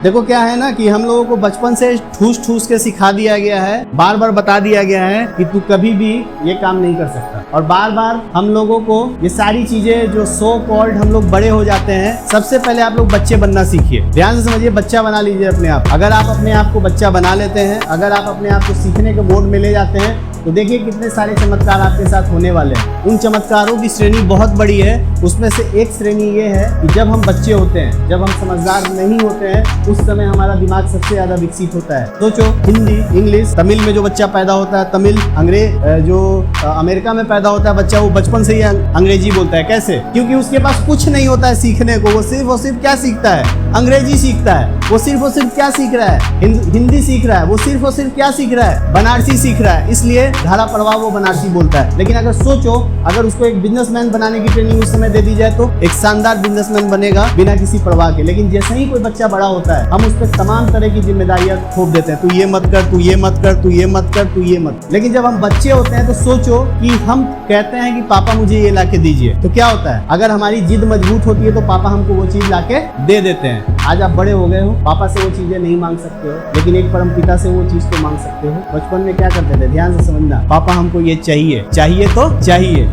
देखो क्या है ना कि हम लोगों को बचपन से ठूस ठूस के सिखा दिया गया है, बार बार बता दिया गया है कि तू कभी भी ये काम नहीं कर सकता। और बार बार हम लोगों को ये सारी चीजें जो सो कॉल्ड हम लोग बड़े हो जाते हैं। सबसे पहले आप लोग बच्चे बनना सीखिए, ध्यान से समझिए, बच्चा बना लीजिए अपने आप। अगर आप अपने आप को बच्चा बना लेते हैं, अगर आप अपने आप को सीखने के मोड में ले जाते हैं, तो देखिए कितने सारे चमत्कार आपके साथ होने वाले हैं। उन चमत्कारों की श्रेणी बहुत बड़ी है। उसमें से एक श्रेणी ये है कि जब हम बच्चे होते हैं, जब हम समझदार नहीं होते हैं, उस समय हमारा दिमाग सबसे ज्यादा विकसित होता है। सोचो, हिंदी, इंग्लिश, तमिल में जो बच्चा पैदा होता है, तमिल, अंग्रेज, जो अमेरिका में पैदा होता है बच्चा, वो बचपन से ही अंग्रेजी बोलता है। कैसे? क्योंकि उसके पास कुछ नहीं होता है सीखने को। वो सिर्फ क्या सीखता है? अंग्रेजी सीखता है। वो सिर्फ क्या सीख रहा है? हिंदी सीख रहा है। वो सिर्फ क्या सीख रहा है? बनारसी सीख रहा है। इसलिए धारा प्रवाह वो बनारसी बोलता है। लेकिन अगर सोचो, अगर उसको एक बिजनेसमैन बनाने की ट्रेनिंग उस समय दे दी जाए, तो एक शानदार बिजनेसमैन बनेगा बिना किसी प्रवाह के। लेकिन जैसे ही कोई बच्चा बड़ा होता है, हम उस पर तमाम तरह की जिम्मेदारियां थोप देते हैं। तू ये मत कर, तू ये मत कर, तू ये मत कर, तू ये मत। लेकिन जब हम बच्चे होते हैं तो सोचो कि हम कहते हैं कि पापा मुझे ये लाके दीजिए, तो क्या होता है? अगर हमारी जिद मजबूत होती है तो पापा हमको वो चीज लाके दे देते हैं। आज आप बड़े हो गए हो, पापा से वो चीजें नहीं मांग सकते हो, लेकिन एक परम पिता से वो चीज तो मांग सकते हो। बचपन में क्या करते थे? ध्यान से समझना, पापा हमको ये चाहिए, चाहिए तो चाहिए।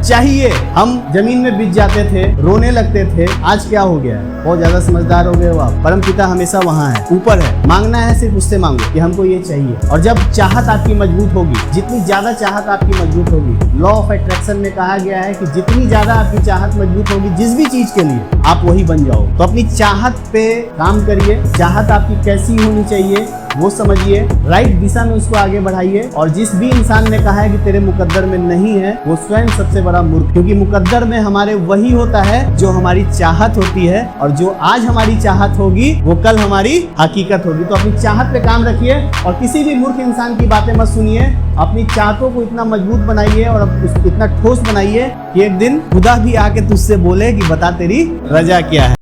हम जमीन में बिछ जाते थे, रोने लगते थे। आज क्या हो गया है? बहुत ज्यादा समझदार हो गए हो आप। परम पिता हमेशा वहाँ है, ऊपर है। मांगना है, सिर्फ उससे मांगो कि हमको ये चाहिए। और जब चाहत आपकी मजबूत होगी, जितनी ज्यादा चाहत आपकी मजबूत होगी, लॉ ऑफ अट्रैक्शन में कहा गया है कि जितनी ज्यादा आपकी चाहत मजबूत होगी जिस भी चीज के लिए, आप वही बन जाओ। तो अपनी चाहत पे काम करिए। चाहत आपकी कैसी होनी चाहिए वो समझिए, राइट दिशा में उसको आगे बढ़ाइए। और जिस भी इंसान ने कहा है कि तेरे मुकद्दर में नहीं है, वो स्वयं सबसे बड़ा मूर्ख। क्योंकि मुकद्दर में हमारे वही होता है जो हमारी चाहत होती है, और जो आज हमारी चाहत होगी वो कल हमारी हकीकत होगी। तो अपनी चाहत पे काम रखिए और किसी भी मूर्ख इंसान की बातें मत सुनिए। अपनी चाहतों को इतना मजबूत बनाइए और इतना ठोस बनाइए कि एक दिन खुदा भी आके तुझसे बोले कि बता तेरी रजा क्या है।